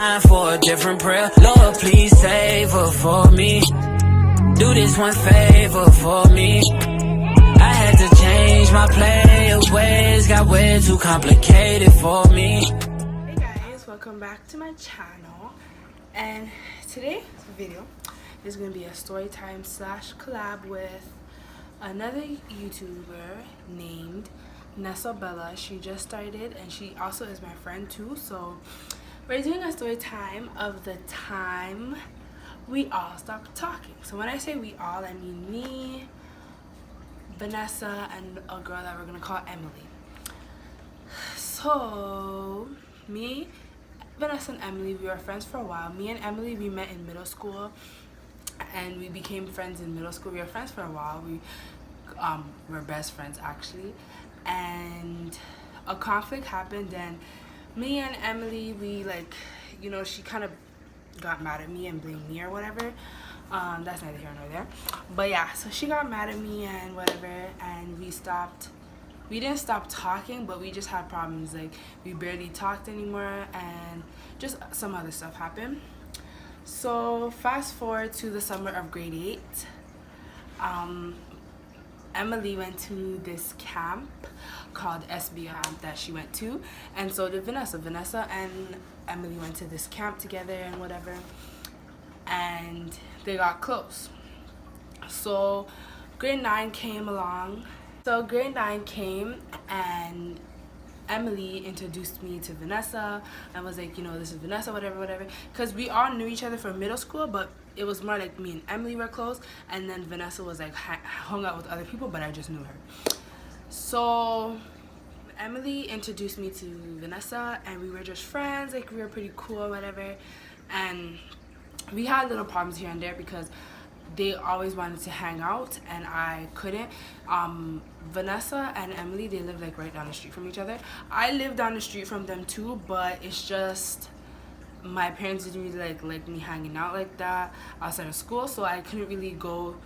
For a different prayer, Lord, please save her for me. Do this one favor for me. I had to change my play of ways, got way too complicated for me. Hey guys, welcome back to my channel. And today's video is going to be a story time / collab with another YouTuber named Nessa Bella. She just started and she also is my friend too. So we're doing a story time of the time we all stopped talking. So when I say we all, I mean me, Vanessa, and a girl that we're gonna call Emily. So me, Vanessa, and Emily, we were friends for a while. Me and Emily, we met in middle school and we became friends in middle school. We were friends for a while. We were best friends actually, and a conflict happened and me and Emily, we she kind of got mad at me and blamed me or whatever. That's neither here nor there. But yeah, so she got mad at me and whatever, and we didn't stop talking, but we just had problems. Like, we barely talked anymore and just some other stuff happened. So fast forward to the summer of grade 8. Emily went to this camp called SBI that she went to, and so did Vanessa. Vanessa and Emily went to this camp together and whatever, and they got close. So grade 9 came along. So grade 9 came and Emily introduced me to Vanessa and was like, this is Vanessa, whatever, because we all knew each other from middle school, but it was more like me and Emily were close, and then Vanessa was like hung out with other people, but I just knew her. So Emily introduced me to Vanessa and we were just friends, like we were pretty cool, whatever, and we had little problems here and there because they always wanted to hang out and I couldn't. Vanessa and Emily, they live like right down the street from each other. I live down the street from them too, but it's just my parents didn't really like me hanging out like that outside of school, so I couldn't really go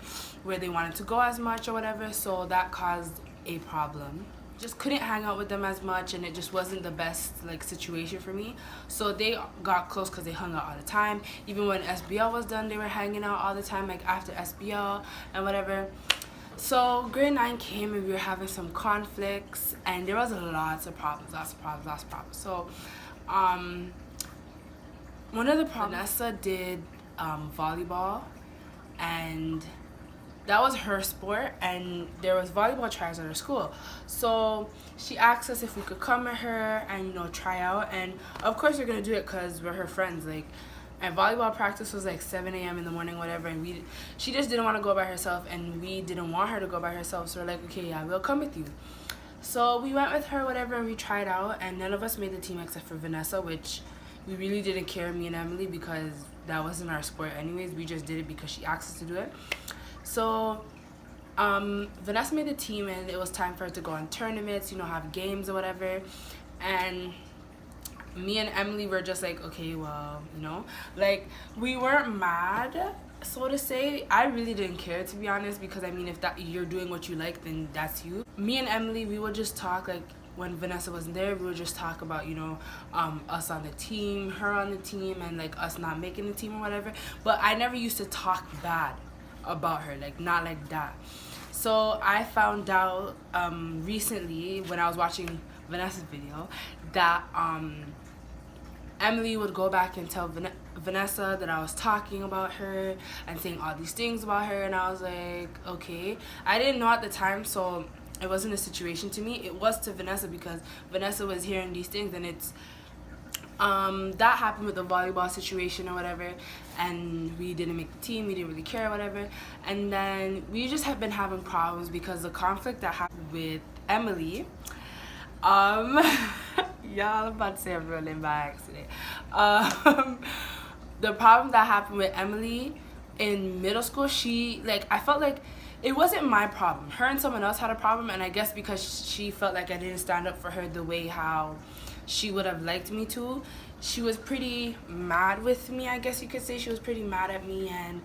where they wanted to go as much or whatever, so that caused a problem. Just couldn't hang out with them as much, and it just wasn't the best situation for me. So they got close because they hung out all the time. Even when SBL was done, they were hanging out all the time, like after SBL and whatever. So grade 9 came and we were having some conflicts, and there was lots of problems. So one of the problems, Vanessa did volleyball, and that was her sport, and there was volleyball tryouts at her school. So she asked us if we could come with her and try out, and of course we're gonna do it because we're her friends. And volleyball practice was like 7 a.m. in the morning, whatever, and she just didn't want to go by herself, and we didn't want her to go by herself, so we're like, okay, yeah, we'll come with you. So we went with her, whatever, and we tried out, and none of us made the team except for Vanessa, which we really didn't care, me and Emily, because that wasn't our sport anyways. We just did it because she asked us to do it. So Vanessa made the team, and it was time for her to go on tournaments, have games or whatever, and me and Emily were just like, okay, well, we weren't mad, so to say. I really didn't care, to be honest, because I mean, if you're doing what you like, then that's you. Me and Emily, we would just talk, when Vanessa wasn't there, we would just talk about, us on the team, her on the team, and us not making the team or whatever. But I never used to talk bad about her, not like that. So I found out recently when I was watching Vanessa's video that Emily would go back and tell Vanessa that I was talking about her and saying all these things about her, and I was like, okay. I didn't know at the time, so it wasn't a situation to me. It was to Vanessa because Vanessa was hearing these things, and it's that happened with the volleyball situation or whatever, and we didn't make the team. We didn't really care or whatever, and then we just have been having problems because the conflict that happened with Emily, y'all, I'm about to say I'm rolling by accident. The problem that happened with Emily in middle school, I felt like it wasn't my problem. Her and someone else had a problem, and I guess because she felt like I didn't stand up for her the way how she would have liked me to, she was pretty mad with me, I guess you could say. She was pretty mad at me, and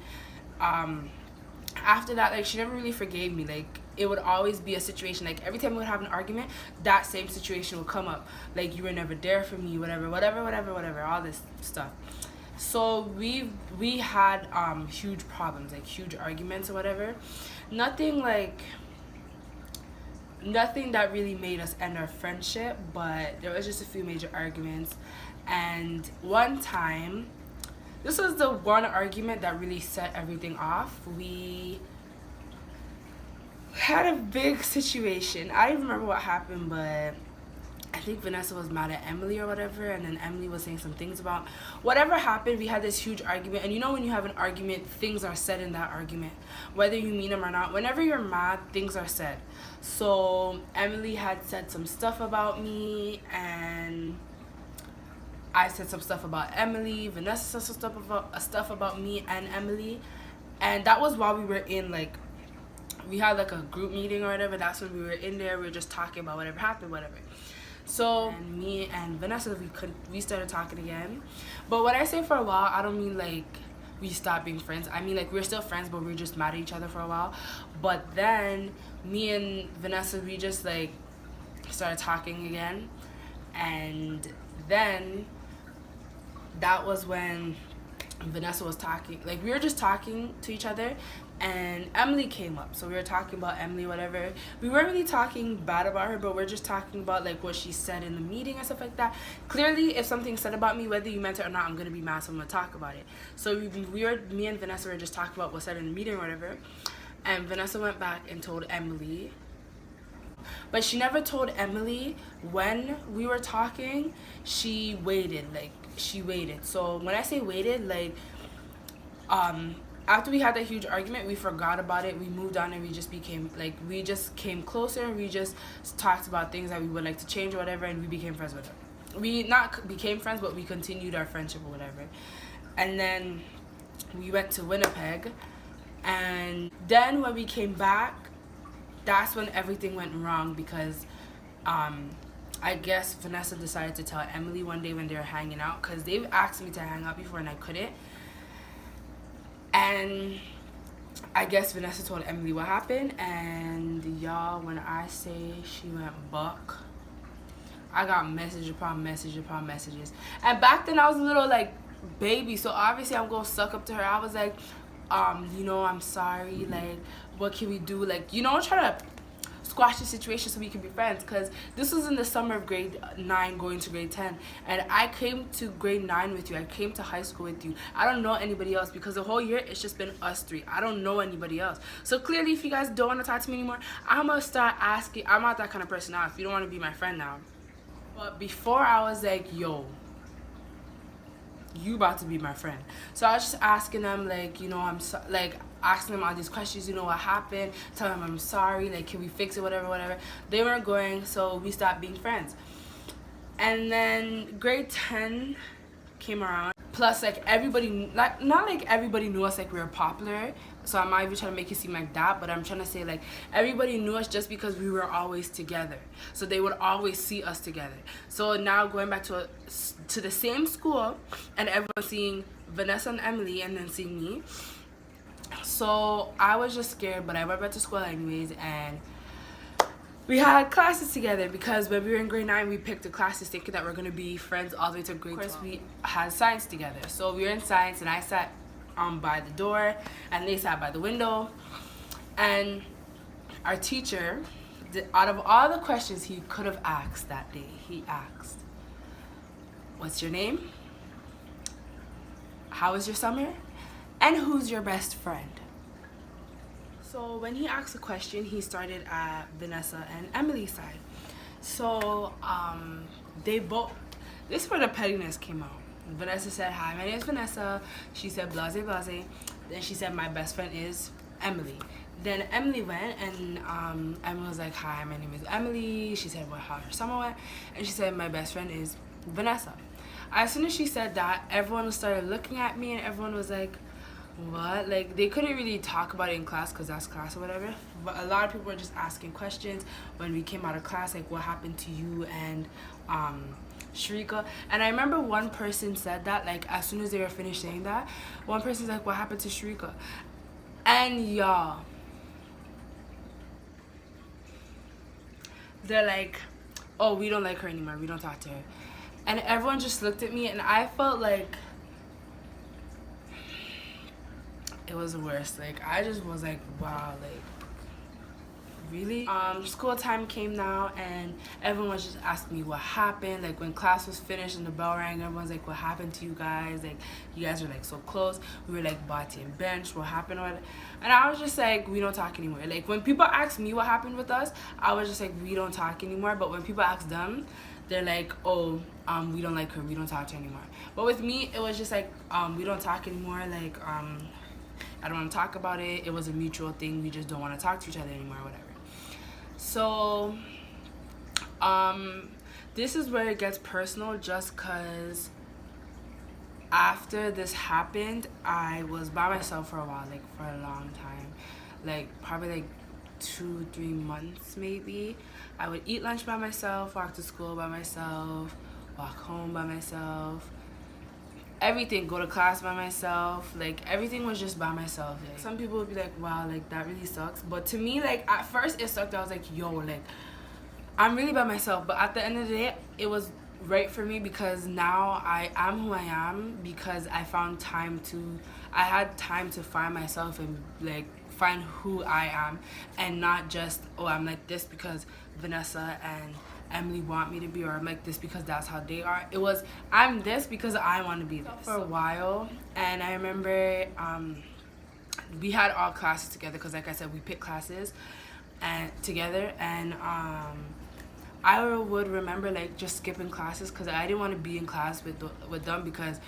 after that, she never really forgave me. it would always be a situation, like every time we would have an argument, that same situation would come up, like you were never there for me, whatever, all this stuff. So we had huge problems, like huge arguments or whatever. Nothing that really made us end our friendship, but there was just a few major arguments. And one time, this was the one argument that really set everything off. We had a big situation. I don't remember what happened, but I think Vanessa was mad at Emily or whatever, and then Emily was saying some things about whatever happened. We had this huge argument, and you know when you have an argument, things are said in that argument, whether you mean them or not. Whenever you're mad, things are said. So Emily had said some stuff about me, and I said some stuff about Emily. Vanessa said some stuff about me and Emily, and that was while we were in, like, we had like a group meeting or whatever. That's when we were in there. We were just talking about whatever happened, whatever. So me and Vanessa, we started talking again. But when I say for a while, I don't mean like we stopped being friends. I mean like we're still friends, but we're just mad at each other for a while. But then me and Vanessa, we just like started talking again. And then that was when Vanessa was talking, like we were just talking to each other, and Emily came up. So we were talking about Emily, whatever. We weren't really talking bad about her, but we're just talking about like what she said in the meeting and stuff like that. Clearly, if something's said about me, whether you meant it or not, I'm gonna be mad, so I'm gonna talk about it. So me and Vanessa were just talking about what said in the meeting or whatever. And Vanessa went back and told Emily, but she never told Emily when we were talking. She waited. So when I say waited, like after we had that huge argument, we forgot about it, we moved on, and we just came closer, and we just talked about things that we would like to change or whatever, and we became friends with her. We not became friends, but we continued our friendship or whatever. And then we went to Winnipeg, and then when we came back, that's when everything went wrong, because I guess Vanessa decided to tell Emily one day when they were hanging out, because they've asked me to hang out before and I couldn't. And I guess Vanessa told Emily what happened, and y'all, when I say she went buck, I got message upon message upon messages. And back then I was a little like baby, so obviously I'm gonna suck up to her. I was like, you know, I'm sorry, like what can we do, like, you know, try to squash the situation so we can be friends, because this was in the summer of grade 9 going to grade 10, and I came to grade 9 with you. I came to high school with you. I don't know anybody else, because the whole year it's just been us three. I don't know anybody else. So clearly, if you guys don't want to talk to me anymore, I'm gonna start asking. I'm not that kind of person now if you don't want to be my friend now. But before, I was like, yo, you about to be my friend. So I was just asking them, like, you know, asking them all these questions, you know, what happened, telling them I'm sorry, like, can we fix it, whatever. They weren't going, so we stopped being friends. And then grade 10 came around. Plus, like, everybody, like, not like everybody knew us, like we were popular, so I'm not even trying to make it seem like that, but I'm trying to say, like, everybody knew us just because we were always together, so they would always see us together. So now going back to the same school, and everyone seeing Vanessa and Emily, and then seeing me, so I was just scared, but I went back to school anyways, and we had classes together, because when we were in grade 9, we picked the classes thinking that we're going to be friends all the way to grade 12. Of course, we had science together. So we were in science, and I sat by the door, and they sat by the window. And our teacher, out of all the questions he could have asked that day, he asked, what's your name? How was your summer? And who's your best friend? So when he asked the question, he started at Vanessa and Emily's side. So they both, this is where the pettiness came out. Vanessa said, hi, my name is Vanessa. She said, blase, blase. Then she said, my best friend is Emily. Then Emily went, and Emily was like, hi, my name is Emily. She said, well, how her summer went? And she said, my best friend is Vanessa. As soon as she said that, everyone started looking at me, and everyone was like, what? Like, they couldn't really talk about it in class because that's class or whatever, but a lot of people were just asking questions when we came out of class, like, what happened to you and Sharika. And I remember one person said that, like, as soon as they were finished saying that, one person's like, what happened to Sharika? And y'all, they're like, oh, we don't like her anymore, we don't talk to her. And everyone just looked at me, and I felt like it was the worst. Like, I just was like, wow, like, really? School time came now, and everyone was just asking me what happened. Like, when class was finished and the bell rang, everyone's like, what happened to you guys? Like, you guys are like so close. We were like body and bench. What happened? And I was just like, we don't talk anymore. Like, when people ask me what happened with us, I was just like, we don't talk anymore. But when people ask them, they're like, oh, we don't like her, we don't talk to her anymore. But with me, it was just like, we don't talk anymore. Like, I don't want to talk about it. It was a mutual thing. We just don't want to talk to each other anymore, whatever. So, this is where it gets personal, just because after this happened, I was by myself for a while, like for a long time, like probably like 2-3 months maybe. I would eat lunch by myself, walk to school by myself, walk home by myself, everything, go to class by myself. Like, everything was just by myself. Like, some people would be like, wow, like that really sucks. But to me, like, at first it sucked. I was like, yo, like, I'm really by myself. But at the end of the day, it was right for me, because now I am who I am, because I had time to find myself and like find who I am, and not just, oh, I'm like this because Vanessa and Emily want me to be, or I'm like this because that's how they are. It was, I'm this because I want to be this. For a while, and I remember we had all classes together, because like I said, we picked classes and together, and I would remember like just skipping classes because I didn't want to be in class with them, because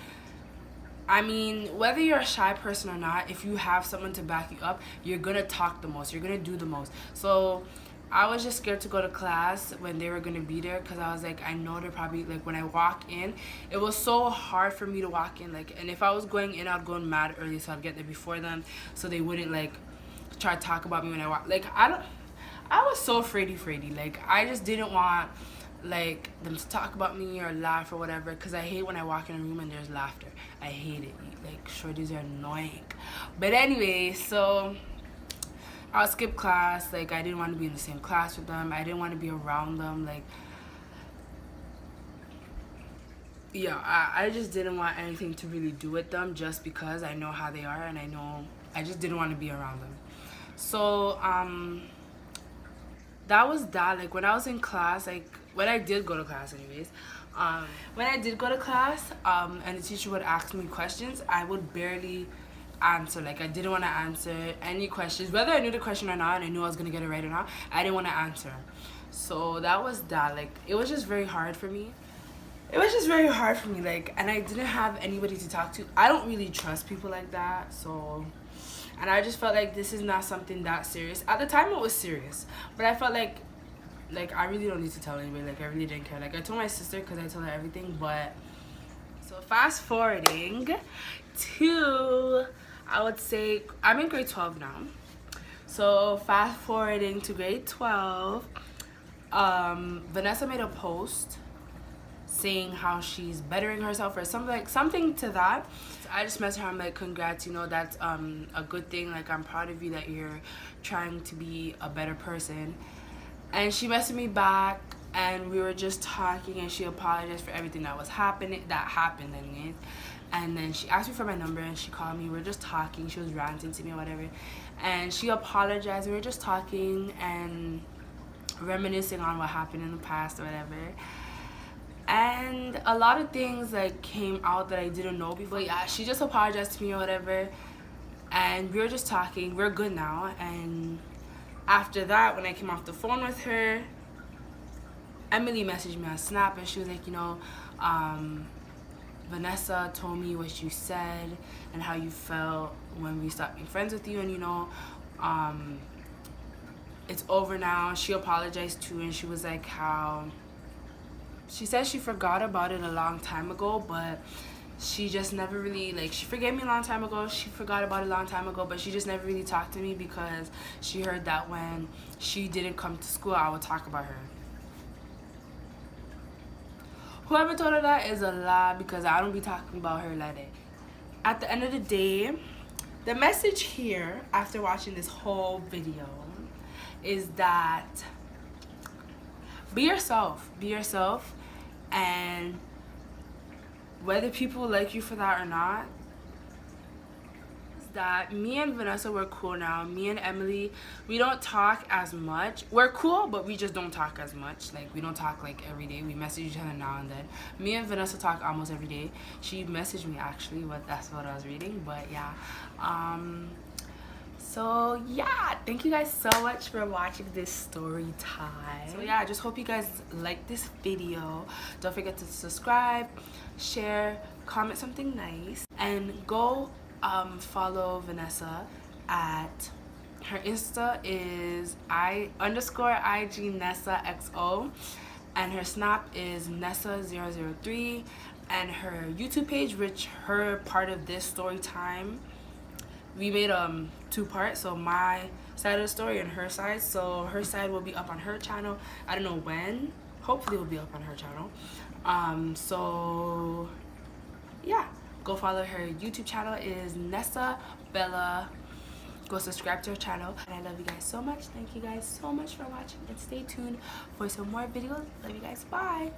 I mean, whether you're a shy person or not, if you have someone to back you up, you're gonna talk the most, you're gonna do the most. So I was just scared to go to class when they were gonna be there, because I was like, I know they're probably like, when I walk in, it was so hard for me to walk in, like, and if I was going in, I'd go in mad early, so I'd get there before them, so they wouldn't like try to talk about me when I walk. Like, I was so afraidy. Like, I just didn't want like them to talk about me or laugh or whatever, because I hate when I walk in a room and there's laughter. I hate it. Like, shorties are annoying. But anyway, so I'll skip class. Like, I didn't want to be in the same class with them. I didn't want to be around them. Like, yeah, I just didn't want anything to really do with them, just because I know how they are, and I just didn't want to be around them. So that was that. Like, when I was in class, like when I did go to class anyways, when I did go to class, and the teacher would ask me questions, I would barely answer. Like, I didn't want to answer any questions, whether I knew the question or not, and I knew I was gonna get it right or not. I didn't want to answer. So that was that. Like, it was just very hard for me. Like, and I didn't have anybody to talk to. I don't really trust people like that. So, and I just felt like this is not something that serious. At the time, it was serious, but I felt like I really don't need to tell anybody. Like, I really didn't care. Like, I told my sister because I told her everything. But so fast forwarding to, I would say, I'm in grade 12 now. So fast forwarding to grade 12, Vanessa made a post saying how she's bettering herself or something to that. So I just messaged her. I'm like, congrats, you know, that's a good thing. Like, I'm proud of you that you're trying to be a better person. And she messaged me back, and we were just talking, and she apologized for everything that happened anyways. And then she asked me for my number, and she called me. We were just talking. She was ranting to me or whatever, and she apologized. We were just talking and reminiscing on what happened in the past or whatever. And a lot of things like came out that I didn't know before. Yeah, she just apologized to me or whatever, and we were just talking. We're good now. And after that, when I came off the phone with her, Emily messaged me on Snap, and she was like, you know, Vanessa told me what you said and how you felt when we stopped being friends with you, and you know, it's over now. She apologized too, and she was like, how she said she forgot about it a long time ago, but she just never really, like, she forgave me a long time ago, she forgot about it a long time ago, but she just never really talked to me because she heard that when she didn't come to school, I would talk about her. Whoever told her that is a lie, because I don't be talking about her like that. At the end of the day, the message here, after watching this whole video, is that be yourself, and whether people like you for that or not, that me and Vanessa, we're cool now. Me and Emily, we don't talk as much. We're cool, but we just don't talk as much. Like, we don't talk like every day. We message each other now and then. Me and Vanessa talk almost every day. She messaged me actually, but that's what I was reading. But yeah, so yeah, thank you guys so much for watching this story time. So yeah, I just hope you guys like this video. Don't forget to subscribe, share, comment something nice, and go follow Vanessa at her Insta is _IG Nessa XO, and her Snap is Nessa003, and her YouTube page, which her part of this story time, we made 2 parts, so my side of the story and her side. So her side will be up on her channel. I don't know when. Hopefully it will be up on her channel. So yeah, go follow her YouTube channel is Nessa Bella. Go subscribe to her channel, and I love you guys so much. Thank you guys so much for watching, and stay tuned for some more videos. Love you guys. Bye.